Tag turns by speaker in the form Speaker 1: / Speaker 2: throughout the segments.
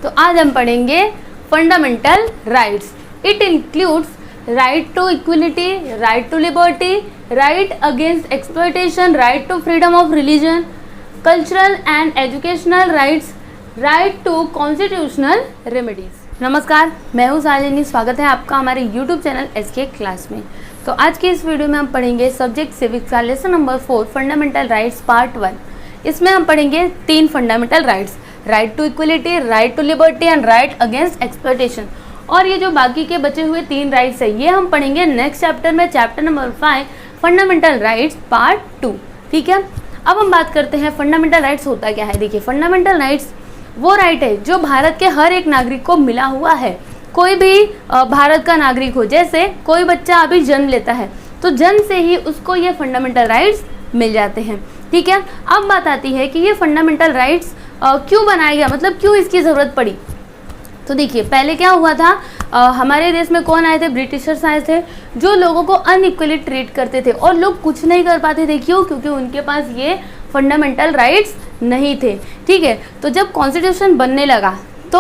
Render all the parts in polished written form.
Speaker 1: तो आज हम पढ़ेंगे fundamental rights. It includes right to equality, right to liberty, right against exploitation, right to freedom of religion, cultural and educational rights, right to constitutional remedies. नमस्कार, मैं हूँ शालिनी। स्वागत है आपका हमारे YouTube चैनल SK क्लास में। तो आज के इस वीडियो में हम पढ़ेंगे सब्जेक्ट सिविक्स का lesson number 4 fundamental rights part 1। इसमें हम पढ़ेंगे 3 fundamental rights, right to equality, right to liberty and right against exploitation. और ये जो बाकी के बचे हुए 3 राइट्स है ये हम पढ़ेंगे नेक्स्ट चैप्टर में, chapter number 5 fundamental rights part 2। ठीक है, अब हम बात करते हैं फंडामेंटल राइट्स होता क्या है। देखिए, फंडामेंटल राइट्स वो राइट है जो भारत के हर एक नागरिक को मिला हुआ है। कोई भी भारत का नागरिक हो, जैसे कोई बच्चा अभी जन्म लेता है तो जन्म से ही उसको ये फंडामेंटल राइट्स मिल जाते हैं। ठीक है, अब बात आती है कि ये फंडामेंटल राइट्स क्यों बनाया गया, मतलब क्यों इसकी ज़रूरत पड़ी। तो देखिए, पहले क्या हुआ था, हमारे देश में कौन आए थे, ब्रिटिशर्स आए थे, जो लोगों को अनइक्वली ट्रीट करते थे और लोग कुछ नहीं कर पाते थे। क्यों? क्योंकि उनके पास ये फंडामेंटल राइट्स नहीं थे। ठीक है, तो जब कॉन्स्टिट्यूशन बनने लगा तो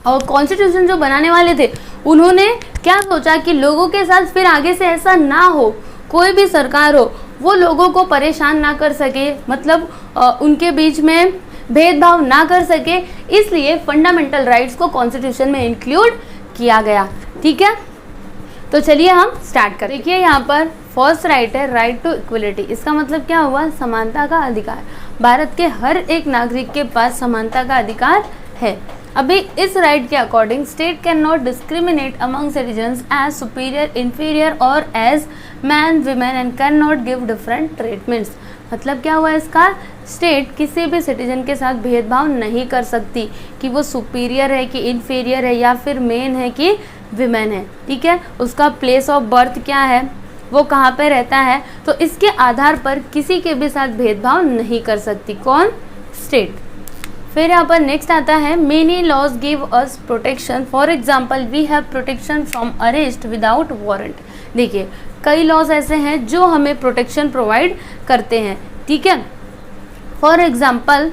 Speaker 1: और कॉन्स्टिट्यूशन जो बनाने वाले थे उन्होंने क्या सोचा कि लोगों के साथ फिर आगे से ऐसा ना हो, कोई भी सरकार हो वो लोगों को परेशान ना कर सके, मतलब उनके बीच में भेदभाव ना कर सके, इसलिए फंडामेंटल राइट्स को कॉन्स्टिट्यूशन में इंक्लूड किया गया। ठीक है, तो चलिए हम स्टार्ट करें। देखिए, यहाँ पर फर्स्ट राइट है राइट टू इक्वलिटी। इसका मतलब क्या हुआ, समानता का अधिकार। भारत के हर एक नागरिक के पास समानता का अधिकार है। अभी इस राइट के according state can not discriminate among citizens as superior, inferior और as man, women and can not give different treatments. मतलब क्या हुआ इसका, स्टेट किसी भी सिटीजन के साथ भेदभाव नहीं कर सकती कि वो सुपीरियर है कि इंफीरियर है या फिर मेन है कि विमेन है। ठीक है, उसका प्लेस ऑफ बर्थ क्या है, वो कहाँ पे रहता है, तो इसके आधार पर किसी के भी साथ भेदभाव नहीं कर सकती कौन, स्टेट। फिर यहाँ पर नेक्स्ट आता है many laws give us protection, for example we have protection from arrest without warrant. देखिए, कई लॉज ऐसे हैं जो हमें प्रोटेक्शन प्रोवाइड करते हैं। ठीक है, फॉर एग्जाम्पल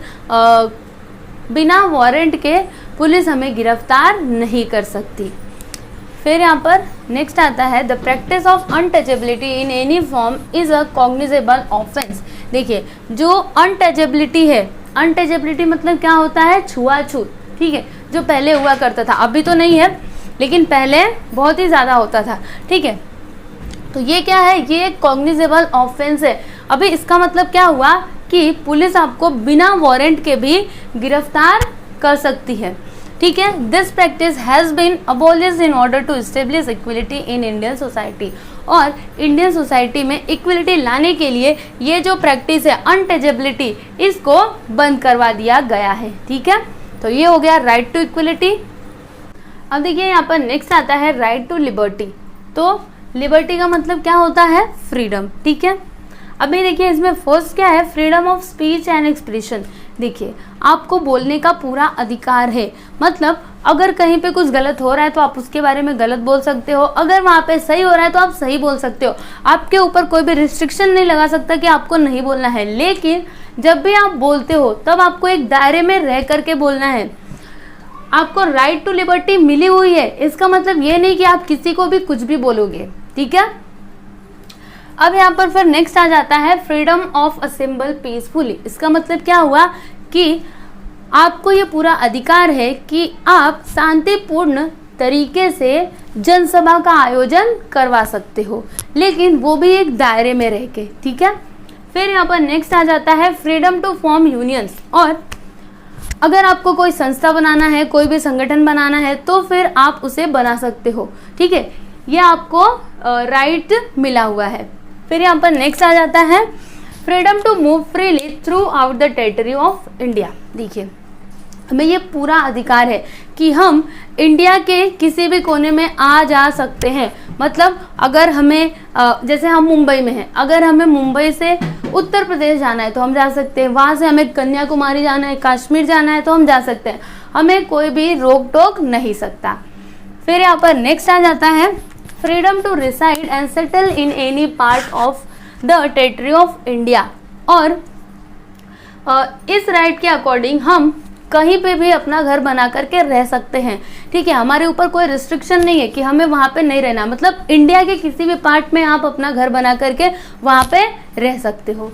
Speaker 1: बिना वारंट के पुलिस हमें गिरफ्तार नहीं कर सकती। फिर यहाँ पर नेक्स्ट आता है the practice of untouchability in any form is a cognizable offence. देखिए, जो अनटचेबिलिटी है, अनटचेबिलिटी मतलब क्या होता है, छुआछूत। ठीक है, जो पहले हुआ करता था, अभी तो नहीं है लेकिन पहले बहुत ही ज़्यादा होता था। ठीक है, तो ये क्या है, ये एक कॉग्निजेबल ऑफेंस है। अभी इसका मतलब क्या हुआ कि पुलिस आपको बिना वारंट के भी गिरफ्तार कर सकती है। ठीक है, this practice has been abolished in order to establish equality in Indian society. और इंडियन सोसाइटी में इक्वलिटी लाने के लिए ये जो प्रैक्टिस है अनटचेबिलिटी, इसको बंद करवा दिया गया है। ठीक है, तो ये हो गया राइट टू इक्वलिटी। अब देखिए, यहाँ पर नेक्स्ट आता है राइट टू लिबर्टी। तो लिबर्टी का मतलब क्या होता है, फ्रीडम। ठीक है, अभी देखिए इसमें फर्स्ट क्या है, freedom of speech and expression. देखिए, आपको बोलने का पूरा अधिकार है, मतलब अगर कहीं पे कुछ गलत हो रहा है तो आप उसके बारे में गलत बोल सकते हो, अगर वहाँ पे सही हो रहा है तो आप सही बोल सकते हो। आपके ऊपर कोई भी रिस्ट्रिक्शन नहीं लगा सकता कि आपको नहीं बोलना है। लेकिन जब भी आप बोलते हो तब आपको एक दायरे में रह करके बोलना है। आपको राइट टू लिबर्टी मिली हुई है, इसका मतलब ये नहीं कि आप किसी को भी कुछ भी बोलोगे। ठीक है, अब यहाँ पर फिर नेक्स्ट आ जाता है फ्रीडम ऑफ असेंबल पीसफुली। इसका मतलब क्या हुआ कि आपको ये पूरा अधिकार है कि आप शांतिपूर्ण तरीके से जनसभा का आयोजन करवा सकते हो, लेकिन वो भी एक दायरे में रह के। ठीक है, फिर यहाँ पर नेक्स्ट आ जाता है फ्रीडम टू फॉर्म यूनियंस। और अगर आपको कोई संस्था बनाना है, कोई भी संगठन बनाना है तो फिर आप उसे बना सकते हो। ठीक है, ये आपको राइट मिला हुआ है। फिर यहाँ पर नेक्स्ट आ जाता है freedom to move freely throughout the territory of India. देखिए, हमें ये पूरा अधिकार है कि हम इंडिया के किसी भी कोने में आ जा सकते हैं। मतलब अगर हमें जैसे हम मुंबई में हैं, अगर हमें मुंबई से उत्तर प्रदेश जाना है तो हम जा सकते हैं, वहाँ से हमें कन्याकुमारी जाना है, कश्मीर जाना है तो हम जा सकते हैं, हमें कोई भी रोक टोक नहीं सकता। फिर यहाँ पर नेक्स्ट आ जाता है freedom to reside and settle in any part of the territory of India. और इस राइट के अकॉर्डिंग हम कहीं पे भी अपना घर बना करके रह सकते हैं, ठीक है। हमारे ऊपर कोई रिस्ट्रिक्शन नहीं है कि हमें वहाँ पे नहीं रहना, मतलब इंडिया के किसी भी पार्ट में आप अपना घर बना करके वहाँ पे रह सकते हो।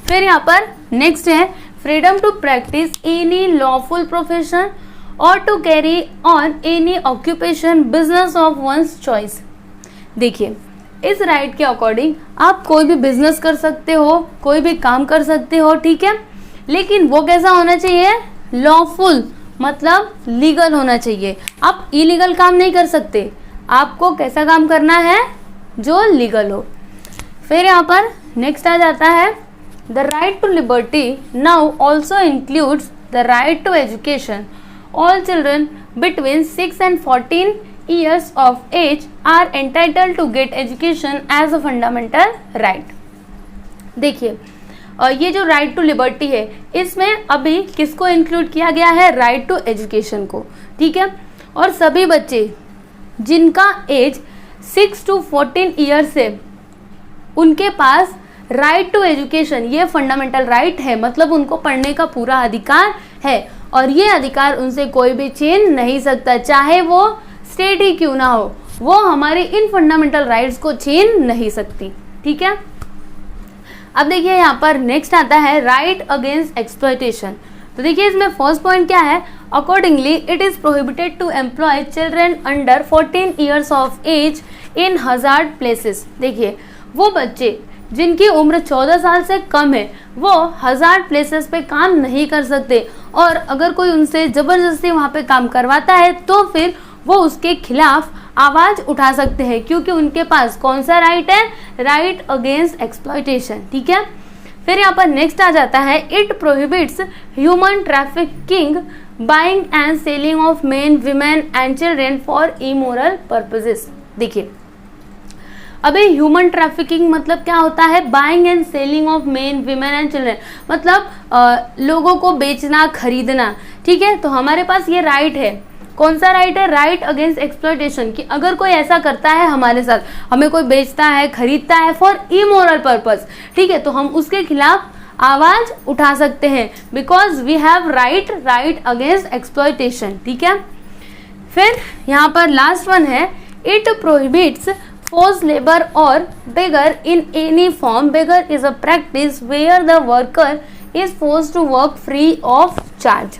Speaker 1: फिर यहाँ पर नेक्स्ट है freedom to practise any lawful profession और to carry on any occupation business of one's choice. देखिए, इस राइट के अकॉर्डिंग आप कोई भी बिजनेस कर सकते हो, कोई भी काम कर सकते हो, ठीक है, लेकिन वो कैसा होना चाहिए, लॉफुल, मतलब लीगल होना चाहिए। आप इलीगल काम नहीं कर सकते, आपको कैसा काम करना है, जो लीगल हो। फिर यहाँ पर नेक्स्ट आ जाता है the right to liberty now also includes the right to education. All children between 6 and 14 years of age are entitled to get education as a fundamental right। देखिए, ये जो राइट टू लिबर्टी है, इसमें अभी किसको इंक्लूड किया गया है, राइट टू एजुकेशन को, ठीक है। और सभी बच्चे जिनका एज 6 to 14 ईयर्स है, उनके पास राइट टू एजुकेशन ये फंडामेंटल राइट है, मतलब उनको पढ़ने का पूरा अधिकार है, और ये अधिकार उनसे कोई भी छीन नहीं सकता, चाहे वो स्टेट ही क्यों ना हो, वो हमारे इन फंडामेंटल राइट्स को छीन नहीं सकती, ठीक है। अब देखिए यहाँ पर नेक्स्ट आता है राइट अगेंस्ट एक्सप्लॉयटेशन। तो देखिए इसमें फर्स्ट पॉइंट क्या है, accordingly it is prohibited to employ children under 14 years of age in hazard places. देखिए, वो बच्चे जिनकी उम्र 14 साल से कम है, वो हजार्ड प्लेसेस पे काम नहीं कर सकते, और अगर कोई उनसे जबरदस्ती वहाँ पे काम करवाता है तो फिर वो उसके खिलाफ आवाज उठा सकते हैं, क्योंकि उनके पास कौन सा राइट है, राइट अगेंस्ट एक्सप्लॉयटेशन, ठीक है। फिर यहाँ पर नेक्स्ट आ जाता है it prohibits human trafficking, buying and selling of main, women and children for immoral purposes. देखिए, अभी ह्यूमन ट्रैफिकिंग मतलब क्या होता है, buying and selling of main, women and children, मतलब लोगों को बेचना खरीदना, ठीक है। तो हमारे पास ये राइट है, कौन सा राइट है, राइट अगेंस्ट एक्सप्लॉयटेशन, कि अगर कोई ऐसा करता है हमारे साथ, हमें कोई बेचता है, खरीदता है फॉर इमोरल पर्पस, ठीक है, तो हम उसके खिलाफ आवाज उठा सकते हैं, because we have right against exploitation, ठीक है। फिर यहाँ पर लास्ट वन है it prohibits forced labor or beggar in any form। beggar is a practice where the worker is forced to work free of charge।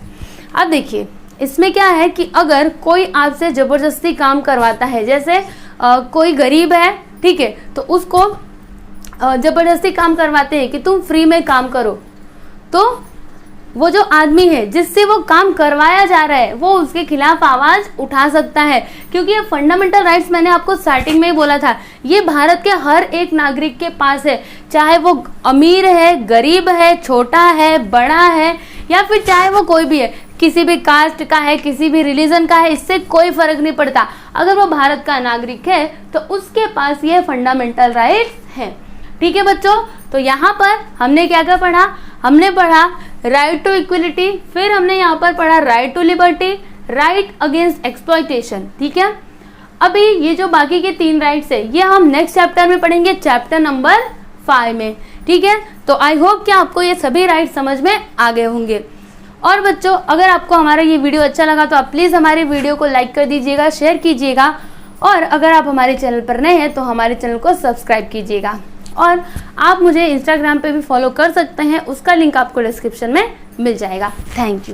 Speaker 1: अब देखिए, इसमें क्या है कि अगर कोई आपसे जबरदस्ती काम करवाता है, जैसे कोई गरीब है, ठीक है, तो उसको जबरदस्ती काम करवाते हैं कि तुम फ्री में काम करो, तो वो जो आदमी है जिससे वो काम करवाया जा रहा है, वो उसके खिलाफ आवाज उठा सकता है, क्योंकि ये फंडामेंटल राइट्स मैंने आपको स्टार्टिंग में ही बोला था, ये भारत के हर एक नागरिक के पास है, चाहे वो अमीर है, गरीब है, छोटा है, बड़ा है, या फिर चाहे वो कोई भी है, किसी भी कास्ट का है, किसी भी रिलीजन का है, इससे कोई फर्क नहीं पड़ता। अगर वो भारत का नागरिक है तो उसके पास ये फंडामेंटल राइट्स हैं, ठीक है बच्चों। तो यहाँ पर हमने क्या क्या पढ़ा, हमने पढ़ा राइट टू इक्वलिटी, फिर हमने यहाँ पर पढ़ा right to liberty, right against exploitation, ठीक है। अभी ये जो बाकी के 3 राइट्स है, ये हम नेक्स्ट चैप्टर में पढ़ेंगे, चैप्टर नंबर 5 में, ठीक है। तो आई होप कि आपको ये सभी राइट समझ में आ गए होंगे। और बच्चों, अगर आपको हमारा ये वीडियो अच्छा लगा तो आप प्लीज़ हमारे वीडियो को लाइक कर दीजिएगा, शेयर कीजिएगा, और अगर आप हमारे चैनल पर नए हैं तो हमारे चैनल को सब्सक्राइब कीजिएगा। और आप मुझे इंस्टाग्राम पे भी फॉलो कर सकते हैं, उसका लिंक आपको डिस्क्रिप्शन में मिल जाएगा। Thank you.